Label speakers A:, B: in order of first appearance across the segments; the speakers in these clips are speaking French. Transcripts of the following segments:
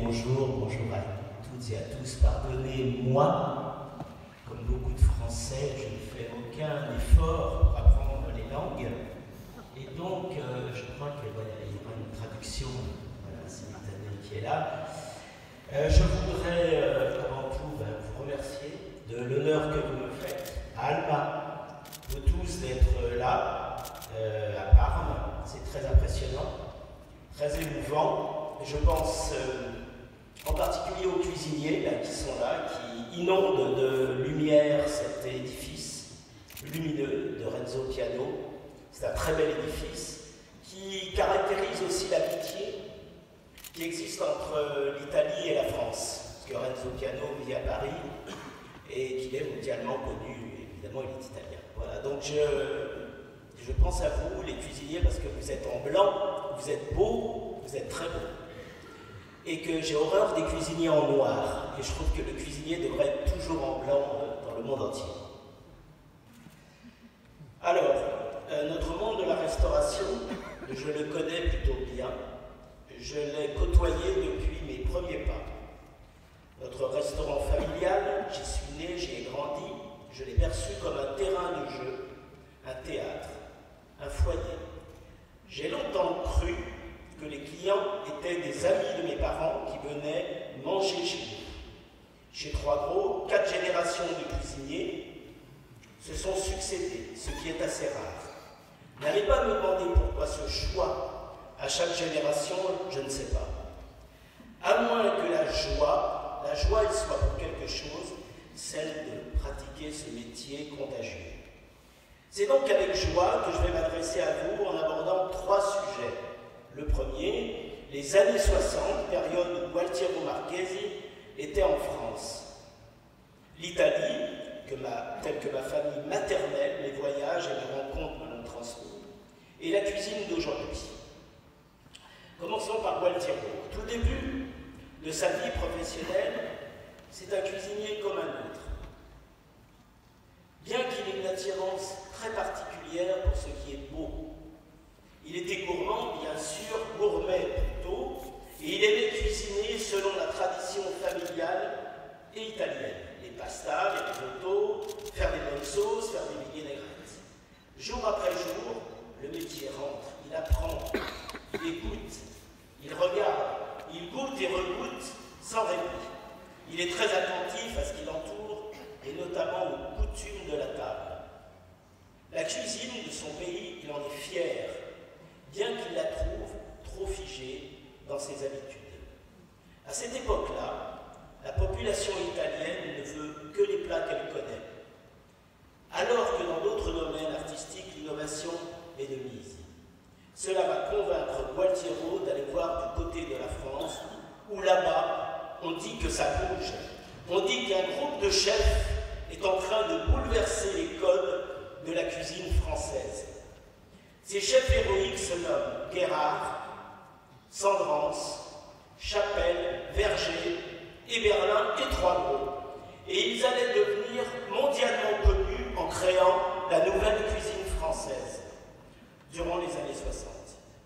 A: bonjour à toutes et à tous. Pardonnez-moi, comme beaucoup de Français, je ne fais aucun effort pour apprendre les langues. Et donc, je crois qu'il y aura une traduction simultanée qui est là. Je voudrais avant tout vous remercier de l'honneur que vous me faites à Alma, vous tous d'être là, à Parme. C'est très impressionnant, très émouvant. Je pense en particulier aux cuisiniers qui sont là, qui inondent de lumière cet édifice lumineux de Renzo Piano. C'est un très bel édifice qui caractérise aussi l'amitié qui existe entre l'Italie et la France. Parce que Renzo Piano vit à Paris et qu'il est mondialement connu. Évidemment, il est italien. Voilà, donc je pense à vous, les cuisiniers, parce que vous êtes en blanc, vous êtes beaux, vous êtes très beaux. Et que j'ai horreur des cuisiniers en noir. Et je trouve que le cuisinier devrait être toujours en blanc dans le monde entier. Alors, notre monde de la restauration, je le connais plutôt bien. Je l'ai côtoyé depuis mes premiers pas. Notre restaurant familial, j'y suis né, j'y ai grandi, je l'ai perçu comme un terrain de jeu, un théâtre, un foyer. J'ai longtemps cru que les clients étaient des amis de mes parents qui venaient manger chez nous. Chez Trois Gros, 4 générations de cuisiniers se sont succédés, ce qui est assez rare. N'allez pas me demander pourquoi ce choix à chaque génération, je ne sais pas. À moins que la joie, elle soit pour quelque chose, celle de pratiquer ce métier contagieux. C'est donc avec joie que je vais m'adresser à vous en abordant 3 sujets. Le premier, les années 60, période où Gualtiero Marchesi était en France. L'Italie, telle que ma famille maternelle, mes voyages et mes rencontres me l'ont transmis. Et la cuisine d'aujourd'hui. Commençons par Gualtiero. Tout début de sa vie professionnelle, c'est un cuisinier comme un autre. Bien qu'il ait une attirance très particulière pour ce qui est beau, il était gourmand, bien sûr, gourmet plutôt, et il aimait cuisiner selon la tradition familiale et italienne. Les pastas, les risottos, faire des bonnes sauces, faire des vinaigrettes. Jour après jour, le métier rentre, il apprend, il écoute, il regarde, il goûte et regoute sans répit. Il est très attentif à ce qui l'entoure et notamment aux coutumes de la table. La cuisine de son pays, il en est fier, bien qu'il la trouve trop figée dans ses habitudes. À cette époque-là, la population italienne ne veut que les plats qu'elle connaît, alors que dans d'autres domaines artistiques, l'innovation est de mise. Cela va convaincre Gualtiero d'aller voir du côté de la France, où là-bas, on dit que ça bouge. On dit qu'un groupe de chefs est en train de bouleverser les codes de la cuisine française. Ces chefs héroïques se nomment Guérard, Sandrans, Chapelle, Verger, Eberlin et Trois Gros. Et ils allaient devenir mondialement connus en créant la nouvelle cuisine française durant les années 60.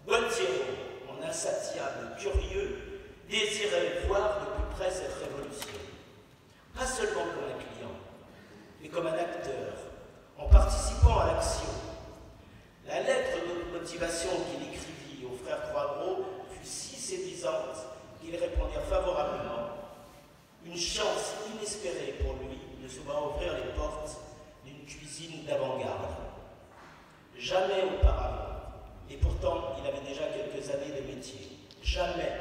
A: Gualtiero, en insatiable curieux, désirait voir de plus près cette révolution. Pas seulement comme un client, mais comme un acteur, en participant à l'action. La lettre de motivation qu'il écrivit aux frères Trois Gros fut si séduisante qu'ils répondirent favorablement. Une chance inespérée pour lui de se voir ouvrir les portes d'une cuisine d'avant-garde. Jamais auparavant, et pourtant il avait déjà quelques années de métier, jamais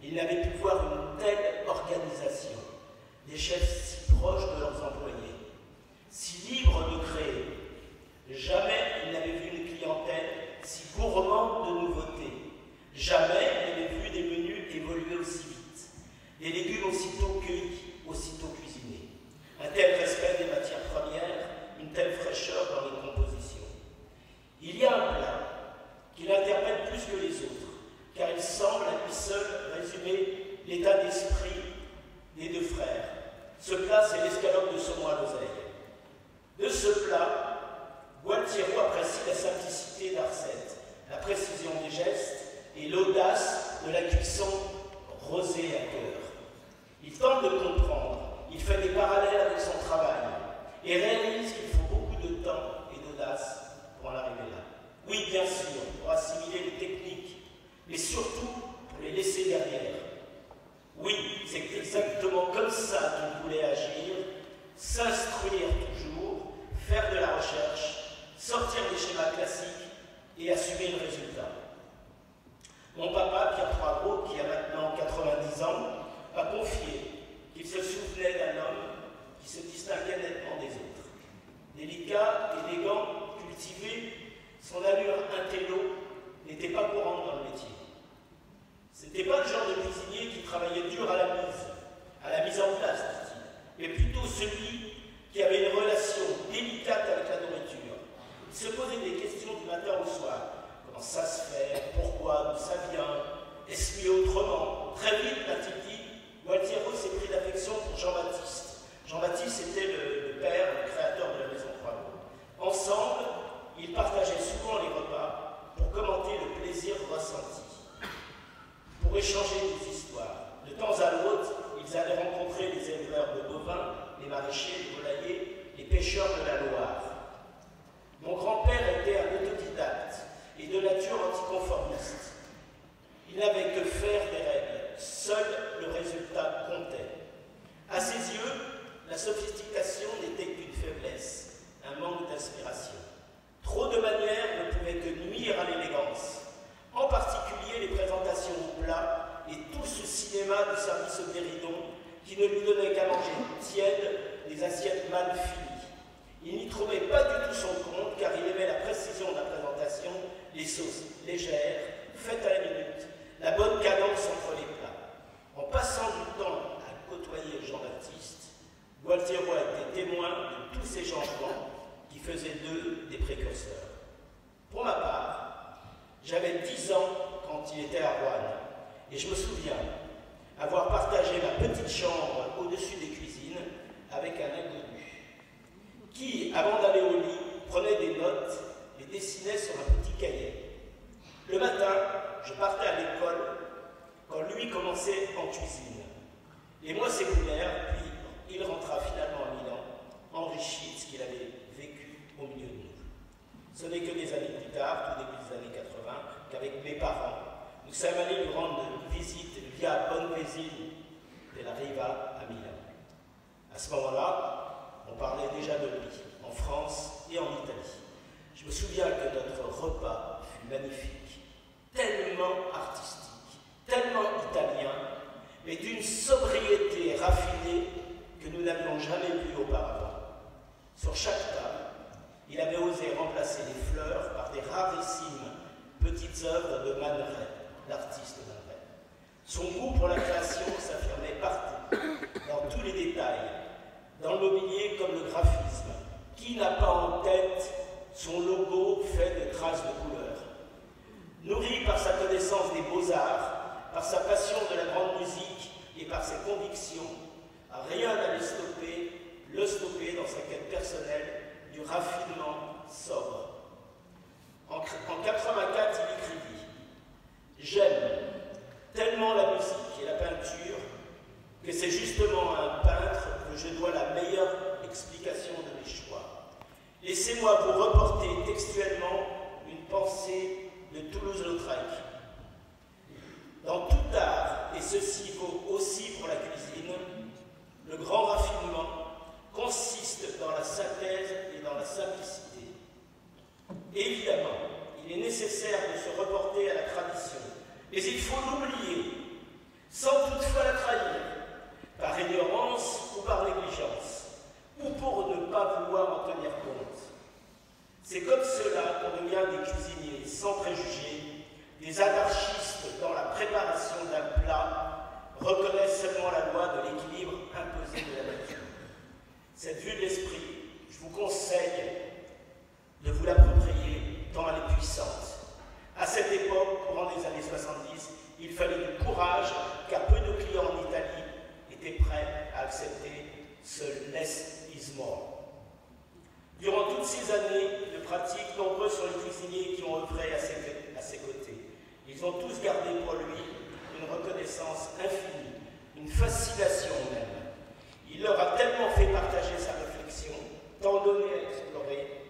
A: il n'avait pu voir une telle organisation, des chefs si proches de leurs employés, si libres de créer. Jamais il n'avait vu une clientèle si gourmande de nouveautés. Jamais il n'avait vu des menus évoluer aussi vite. Les légumes aussitôt cueillis, aussitôt cuisinés. Un tel respect des matières premières, une telle fraîcheur dans les compositions. Il y a un plat qui l'interpelle plus que les autres, car il semble à lui seul résumer l'état d'esprit des 2 frères. Ce plat, c'est l'escalope de saumon à l'oseille. De ce plat, Gualtiero apprécie la simplicité de la recette, la précision des gestes et l'audace de la cuisson rosé à cœur. Il tente de comprendre, il fait des parallèles avec son travail et réalise qu'il faut beaucoup de temps et d'audace pour en arriver là. Oui, bien sûr, pour assimiler les techniques, mais surtout pour les laisser derrière. Oui, c'est exactement comme ça qu'il voulait agir, s'instruire toujours, faire de la recherche, sortir des schémas classiques et assumer le résultat. Mon papa, Pierre Troisgros, qui a maintenant 90 ans, m'a confié qu'il se souvenait d'un homme qui se distinguait nettement des autres. Délicat, élégant, cultivé, son allure intello n'était pas courante dans le métier. C'était pas le genre de cuisinier qui travaillait dur à la mise en place, dit-il, mais plutôt celui qui avait une relation délicate avec la nourriture. Il se posait des questions du matin au soir. Comment ça se fait? Pourquoi? D'où ça vient? Est-ce mieux autrement? Très vite, m'a-t-il dit, Gualtiero s'est pris d'affection pour Jean-Baptiste. Jean-Baptiste était le père, le créateur de la Maison Troisgros. Ensemble, ils partageaient souvent les repas pour commenter le plaisir ressenti, pour échanger des histoires. De temps à l'autre, ils allaient rencontrer les éleveurs de bovins, les maraîchers, les volaillers, les pêcheurs de la Loire. Mon grand-père était un autodidacte et de nature anticonformiste. Il n'avait que faire des règles. Seul le résultat comptait. À ses yeux, la sophistication n'était qu'une faiblesse, un manque d'inspiration. Trop de manières ne pouvaient que nuire à l'élégance, en particulier les présentations au plat et tout ce cinéma de service au guéridon qui ne lui donnait qu'à manger tiède des assiettes mal finies. Il n'y trouvait pas du tout son compte car il aimait la précision de la présentation, les sauces légères, faites à la minute, la bonne cadence entre les plats. En passant du temps à côtoyer Jean-Baptiste, Gualtiero a été témoin de tous ces changements qui faisaient d'eux des précurseurs. Pour ma part, j'avais 10 ans quand il était à Roanne et je me souviens avoir partagé ma petite chambre au-dessus des cuisines avec un inconnu qui, avant d'aller au lit, prenait des notes et dessinait sur un petit cahier. Le matin, je partais à l'école quand lui commençait en cuisine. Les mois s'écoulèrent, puis il rentra finalement à Milan, enrichi de ce qu'il avait vécu au milieu de nous. Ce n'est que des années plus tard, tout début des années 80, qu'avec mes parents, nous sommes allés lui rendre visite via Bonvesine de la Riva à Milan. À ce moment-là, on parlait déjà de lui, en France et en Italie. Je me souviens que notre repas fut magnifique, tellement artistique, tellement italien, mais d'une sobriété raffinée que nous n'avions jamais vue auparavant. Sur chaque table, il avait osé remplacer les fleurs par des rarissimes petites œuvres de Man Ray, l'artiste Man Ray. Son goût pour la création s'affirmait partout, dans tous les détails, dans le mobilier comme le graphisme. Qui n'a pas en tête son logo fait de traces de couleurs? Nourri par sa connaissance des beaux-arts, par sa passion de la grande musique et par ses convictions, rien n'allait le stopper dans sa quête personnelle du raffinement sobre. En 84, il écrivit « J'aime tellement la musique et la peinture que c'est justement à un peintre que je dois la meilleure explication de mes choix. Laissez-moi vous reporter textuellement une pensée de Toulouse-Lautrec. Dans tout art, et ceci vaut aussi pour la cuisine, le grand raffinement consiste dans la synthèse et dans la simplicité. Évidemment, il est nécessaire de se reporter à la tradition, mais il faut l'oublier, sans toutefois la trahir, par ignorance ou par négligence, ou pour ne pas vouloir en tenir compte. C'est comme cela qu'on devient des cuisiniers sans préjugés, des anarchistes dans la préparation d'un plat, reconnaissent seulement la loi de l'équilibre imposé de la nature. Cette vue de l'esprit, je vous conseille de vous l'approprier tant elle est puissante. À cette époque, courant des années 70, il fallait du courage car peu de clients en Italie étaient prêts à accepter ce less is more. Durant toutes ces années de pratique, nombreux sont les cuisiniers qui ont œuvré à ses côtés. Ils ont tous gardé pour lui une reconnaissance infinie, une fascination même. Il leur a tellement fait partager sa réflexion, tant donné à explorer,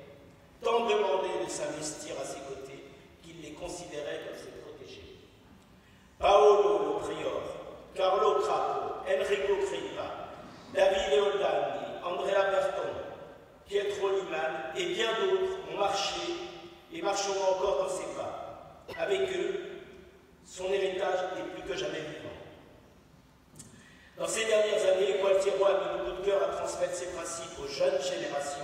A: tant demandé de s'investir à ses côtés, qu'il les considérait comme ses protégés. Paolo le prior, Carlo Crapo, Enrico Crippa, Davide Oldani, Andrea Berton, Pietro Liman et bien d'autres ont marché et marcheront encore dans ses pas. Avec eux, son héritage est plus que jamais vivant. Dans ces dernières années, Gualtiero a mis beaucoup de cœur à transmettre ses principes aux jeunes générations,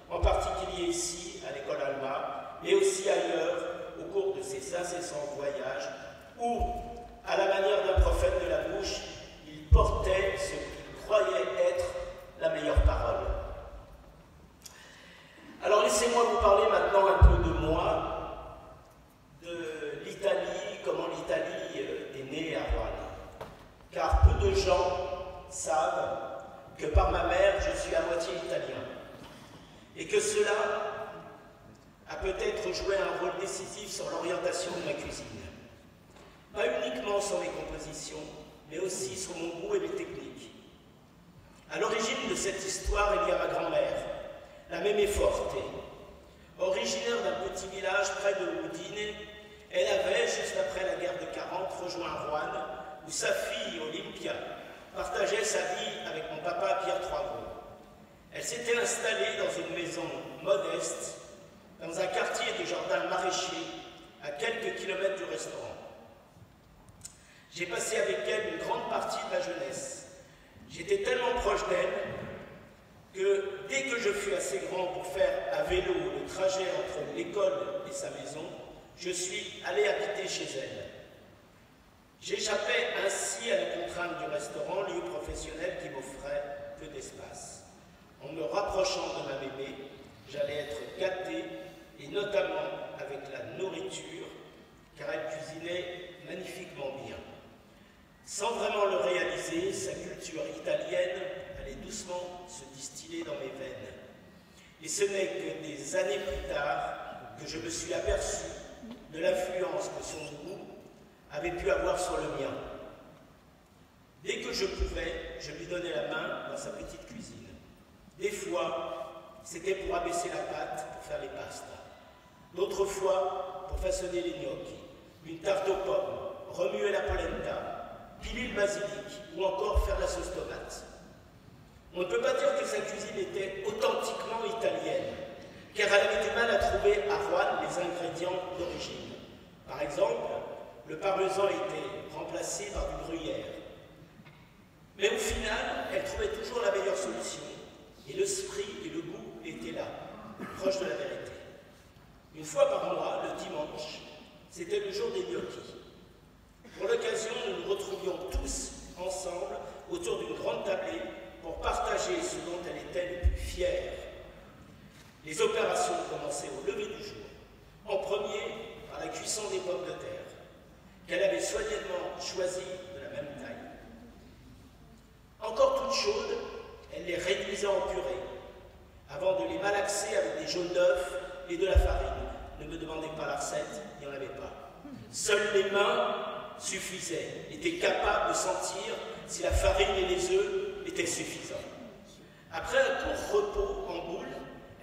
A: en particulier ici, à l'école Alma, mais aussi ailleurs, au cours de ses incessants voyages, où, à la manière d'un prophète de la bouche, il portait ce qu'il croyait être la meilleure parole. Alors laissez-moi vous parler maintenant un peu de moi, de l'Italie, comment l'Italie est née à Roanne. Car peu de gens savent que par ma mère, je suis à moitié italien. Et que cela a peut-être joué un rôle décisif sur l'orientation de ma cuisine. Pas uniquement sur mes compositions, mais aussi sur mon goût et mes techniques. À l'origine de cette histoire, il y a ma grand-mère, la Mémé Forte. Originaire d'un petit village près de Udine, elle avait, juste après la guerre de 40, rejoint Roanne, où sa fille, Olympia, partageait sa vie avec mon papa Pierre Troisgros. Elle s'était installée dans une maison modeste, dans un quartier de jardin maraîcher, à quelques kilomètres du restaurant. J'ai passé avec elle une grande partie de ma jeunesse. J'étais tellement proche d'elle que dès que je fus assez grand pour faire à vélo le trajet entre l'école et sa maison, je suis allé habiter chez elle. J'échappais ainsi à la contrainte du restaurant, lieu professionnel qui m'offrait peu d'espace. En me rapprochant de ma bébé, j'allais être gâté, et notamment avec la nourriture, car elle cuisinait magnifiquement bien. Sans vraiment le réaliser, sa culture italienne allait doucement se distiller dans mes veines. Et ce n'est que des années plus tard que je me suis aperçu de l'influence que son goût avait pu avoir sur le mien. Dès que je pouvais, je lui donnais la main dans sa petite cuisine. Des fois, c'était pour abaisser la pâte pour faire les pastas. D'autres fois, pour façonner les gnocchis, une tarte aux pommes, remuer la polenta, piler le basilic ou encore faire la sauce tomate. On ne peut pas dire que sa cuisine était authentiquement italienne, car elle avait du mal à trouver à Roanne les ingrédients d'origine. Par exemple, le parmesan était remplacé par du gruyère. Mais au final, elle trouvait toujours la meilleure solution, et l'esprit et le goût étaient là, proches de la vérité. Une fois par mois, le dimanche, c'était le jour des gnocchis. Pour l'occasion, nous nous retrouvions tous ensemble autour d'une grande tablée pour partager ce dont elle était le plus fière. Les opérations commençaient au lever du jour, en premier par la cuisson des pommes de terre, qu'elle avait soigneusement choisies de la même taille. Encore toutes chaudes, elle les réduisait en purée, avant de les malaxer avec des jaunes d'œufs et de la farine. Ne me demandez pas la recette, il n'y en avait pas. Seules les mains suffisaient, étaient capables de sentir si la farine et les œufs étaient suffisants. Après un court repos en boule,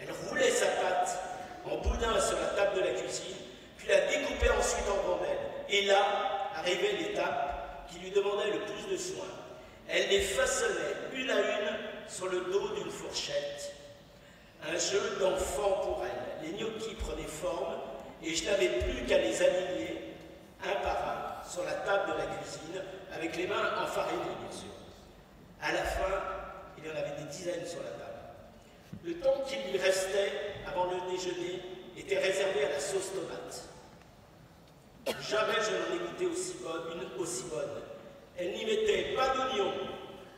A: elle roulait sa pâte en boudin sur la table de la cuisine, puis la découpait ensuite en rondelles. Et là arrivait l'étape qui lui demandait le plus de soin. Elle les façonnait une à une sur le dos d'une fourchette. Un jeu d'enfant pour elle. Les gnocchis prenaient forme et je n'avais plus qu'à les aligner un par un sur la table de la cuisine, avec les mains enfarinées, bien sûr. À la fin, il y en avait des dizaines sur la table. Le temps qu'il lui restait avant le déjeuner était réservé à la sauce tomate. Jamais je n'en ai goûté une aussi bonne. Elle n'y mettait pas d'oignon,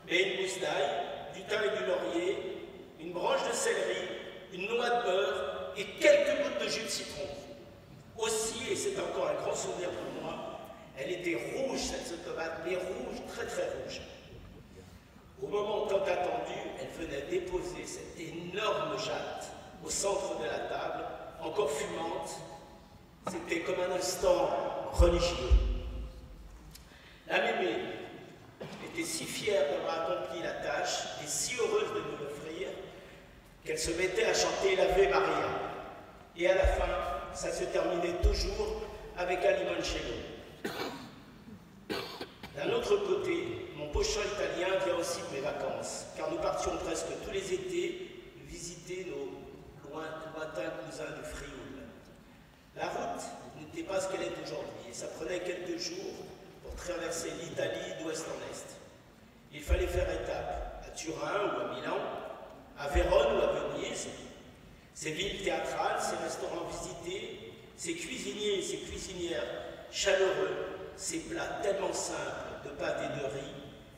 A: mais une mousse d'ail, du thym et du laurier, une branche de céleri, une noix de beurre et quelques gouttes de jus de citron. Aussi, et c'est encore un grand souvenir pour moi, elle était rouge, cette sauce tomate, mais rouge, très très rouge. Au moment tant attendu, elle venait déposer cette énorme jatte au centre de la table, encore fumante. C'était comme un instant religieux. La mémé était si fière d'avoir accompli la tâche et si heureuse de nous l'offrir qu'elle se mettait à chanter l'Ave Maria. Et à la fin, ça se terminait toujours avec un limoncello. D'un autre côté, mon pochon italien vient aussi de mes vacances, car nous partions presque tous les étés visiter nos lointains cousins du Frioul. La route n'était pas ce qu'elle est aujourd'hui, et ça prenait quelques jours pour traverser l'Italie d'ouest en est. Il fallait faire étape à Turin ou à Milan, à Vérone ou à Venise, ces villes théâtrales, ces restaurants visités, ces cuisiniers et ces cuisinières chaleureux, ces plats tellement simples de pâtes et de riz,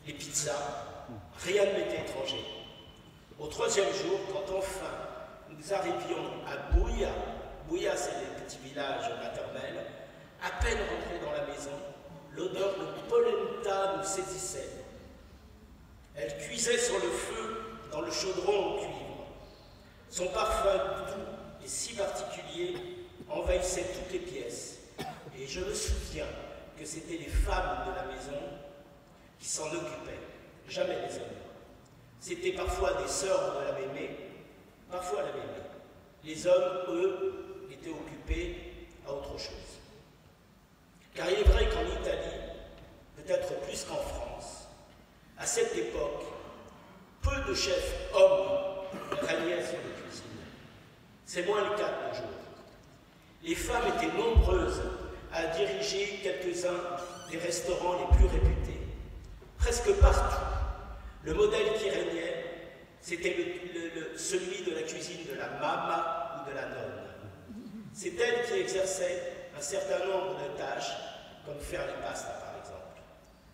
A: les pizzas, rien ne m'était étranger. Au troisième jour, quand enfin nous arrivions à Bouia, Bouia c'est le petit village maternel, à peine rentrés dans la maison, l'odeur de polenta nous saisissait. Elle cuisait sur le feu dans le chaudron en cuivre. Son parfum doux et si particulier envahissait toutes les pièces. Et je me souviens que c'était les femmes de la maison qui s'en occupaient, jamais les hommes. C'était parfois des sœurs de la mémé, parfois la mémé. Les hommes, eux, étaient occupés à autre chose. Car il est vrai qu'en Italie, peut-être plus qu'en France, à cette époque, peu de chefs hommes régnaient sur les cuisines. C'est moins le cas de nos jours. Les femmes étaient nombreuses à diriger quelques-uns des restaurants les plus réputés. Presque partout, le modèle qui régnait, c'était celui de la cuisine de la mama ou de la nonne. C'est elle qui exerçait un certain nombre de tâches, comme faire les pastas par exemple.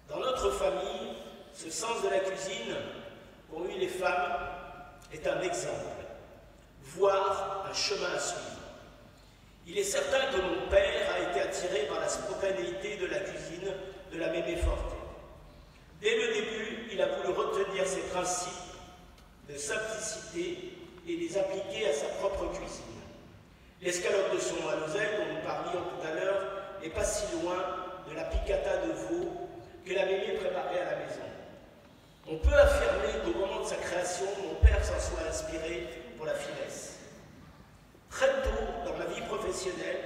A: Dans notre famille, ce sens de la cuisine, pour lui les femmes, est un exemple, voire un chemin à suivre. Il est certain que mon père a été attiré par la spontanéité de la cuisine de la mémé Forte. Dès le début, il a voulu retenir ses principes de simplicité et les appliquer à sa propre cuisine. L'escalope de saumon à l'oseille, dont nous parlions tout à l'heure, n'est pas si loin de la piccata de veau que la mémé préparait à la maison. On peut affirmer qu'au moment de sa création, mon père s'en soit inspiré pour la finesse. Très tôt, dans ma vie professionnelle,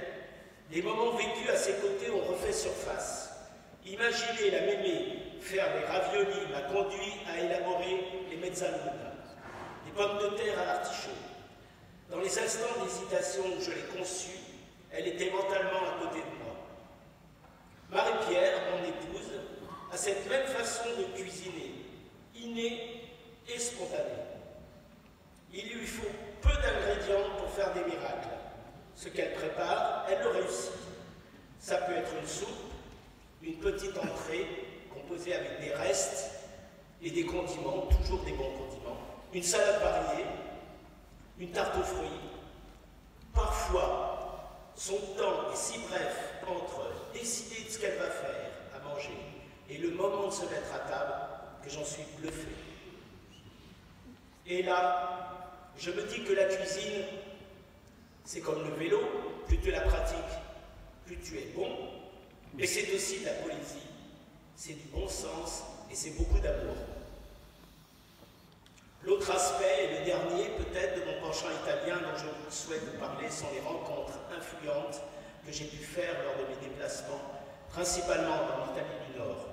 A: les moments vécus à ses côtés ont refait surface. Imaginer la mémé faire les raviolis m'a conduit à élaborer les mezzaluna, les pommes de terre à l'artichaut. Dans les instants d'hésitation où je l'ai conçue, elle était mentalement à côté de moi. Marie-Pierre, mon épouse, a cette même façon de cuisiner, innée et spontanée. Il lui faut peu d'ingrédients pour faire des miracles. Ce qu'elle prépare, elle le réussit. Ça peut être une soupe, une petite entrée composée avec des restes et des condiments, toujours des bons condiments, une salade variée, une tarte aux fruits. Parfois, son temps est si bref entre décider de ce qu'elle va faire à manger et le moment de se mettre à table que j'en suis bluffé. Et là, je me dis que la cuisine, c'est comme le vélo, plus tu la pratiques, plus tu es bon, mais c'est aussi de la poésie, c'est du bon sens et c'est beaucoup d'amour. L'autre aspect, et le dernier peut-être de mon penchant italien dont je souhaite vous parler, sont les rencontres influentes que j'ai pu faire lors de mes déplacements, principalement dans l'Italie du Nord.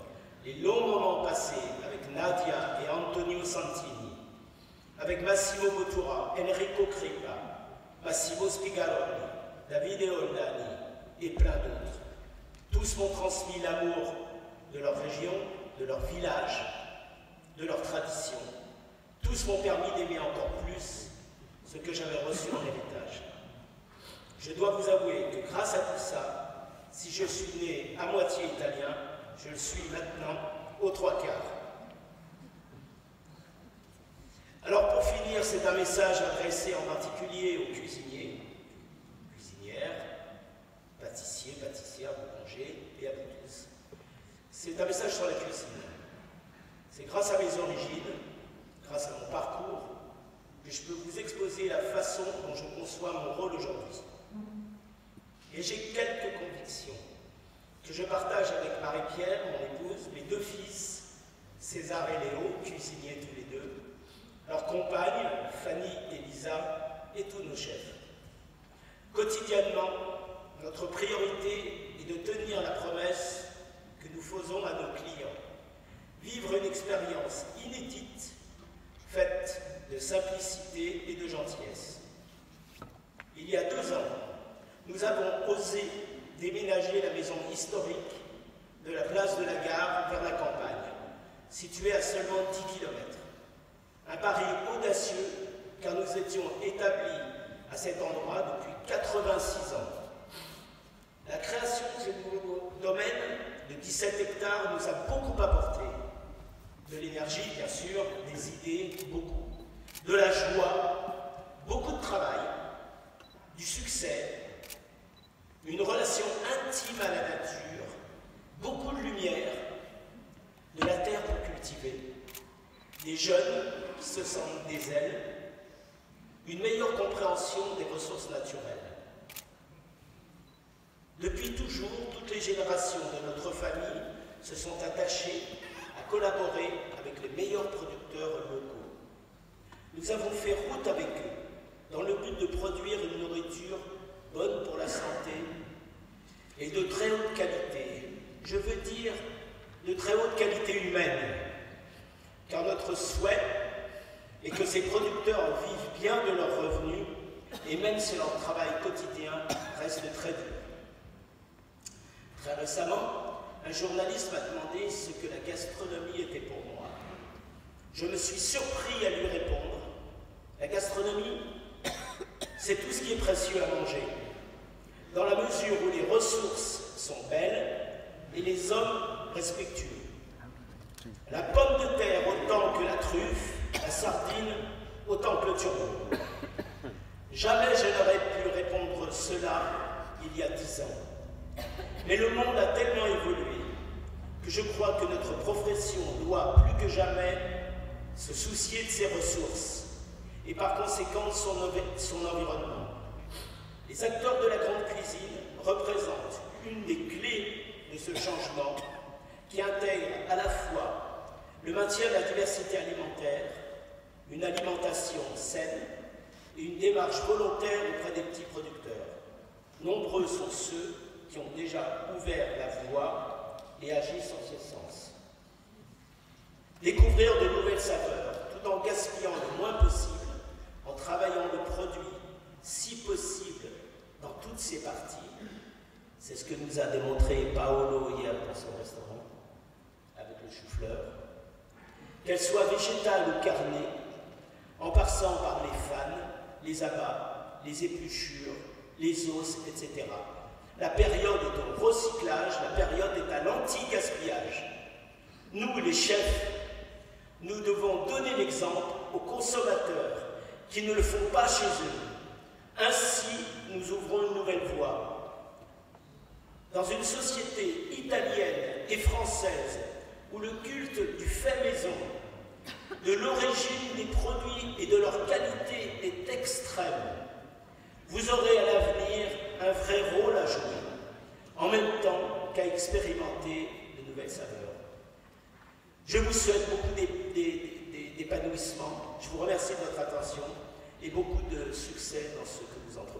A: Les longs moments passés avec Nadia et Antonio Santini, avec Massimo Bottura, Enrico Crippa, Massimo Spigaroli, Davide Oldani et plein d'autres. Tous m'ont transmis l'amour de leur région, de leur village, de leur tradition. Tous m'ont permis d'aimer encore plus ce que j'avais reçu en héritage. Je dois vous avouer que grâce à tout ça, si je suis né à moitié italien, je le suis maintenant aux 3/4. Alors pour finir, c'est un message adressé en particulier aux cuisiniers, cuisinières, pâtissiers, pâtissières, boulangers et à vous tous. C'est un message sur la cuisine. C'est grâce à mes origines, grâce à mon parcours, que je peux vous exposer la façon dont je conçois mon rôle aujourd'hui. Et j'ai quelques convictions que je partage avec Marie-Pierre, mon épouse, mes deux fils, César et Léo, cuisiniers tous les deux, leurs compagnes, Fanny et Lisa, et tous nos chefs. Quotidiennement, notre priorité est de tenir la promesse que nous faisons à nos clients. Vivre une expérience inédite, faite de simplicité et de gentillesse. Il y a 2 ans, nous avons osé déménager la maison historique de la place de la Gare vers la campagne, située à seulement 10 km. Un pari audacieux, car nous étions établis à cet endroit depuis 86 ans. La création de ce nouveau domaine de 17 hectares nous a beaucoup apporté. De l'énergie, bien sûr, des idées, beaucoup. De la joie, beaucoup de travail, du succès, une relation intime à la nature, beaucoup de lumière, de la terre pour cultiver, des jeunes qui se sentent des ailes, une meilleure compréhension des ressources naturelles. Depuis toujours, toutes les générations de notre famille se sont attachées à collaborer avec les meilleurs producteurs locaux. Nous avons fait route avec eux dans le but de produire une nourriture bonne pour la santé et de très haute qualité. Je veux dire de très haute qualité humaine, car notre souhait est que ces producteurs vivent bien de leurs revenus et même si leur travail quotidien reste très dur. Très récemment, un journaliste m'a demandé ce que la gastronomie était pour moi. Je me suis surpris à lui répondre. La gastronomie, c'est tout ce qui est précieux à manger, dans la mesure où les ressources sont belles et les hommes respectueux. La pomme de terre autant que la truffe, la sardine autant que le turbo. Jamais je n'aurais pu répondre cela il y a 10 ans. Mais le monde a tellement évolué que je crois que notre profession doit plus que jamais se soucier de ses ressources et par conséquent de son environnement. Les acteurs de la grande cuisine représentent une des clés de ce changement qui intègre à la fois le maintien de la diversité alimentaire, une alimentation saine et une démarche volontaire auprès des petits producteurs. Nombreux sont ceux qui ont déjà ouvert la voie et agissent en ce sens. Découvrir de nouvelles saveurs, tout en gaspillant le moins possible, en travaillant le produit, si possible, dans toutes ses parties. C'est ce que nous a démontré Paolo hier dans son restaurant, avec le chou-fleur. Qu'elle soit végétale ou carnée, en passant par les fanes, les abats, les épluchures, les os, etc. La période est au recyclage, la période est à l'anti-gaspillage. Nous, les chefs, nous devons donner l'exemple aux consommateurs qui ne le font pas chez eux. Ainsi, nous ouvrons une nouvelle voie. Dans une société italienne et française où le culte du fait maison, de l'origine des produits et de leur qualité est extrême, vous aurez à l'avenir un vrai rôle à jouer, en même temps qu'à expérimenter de nouvelles saveurs. Je vous souhaite beaucoup d'épanouissement, je vous remercie de votre attention et beaucoup de succès dans ce que vous entreprenez.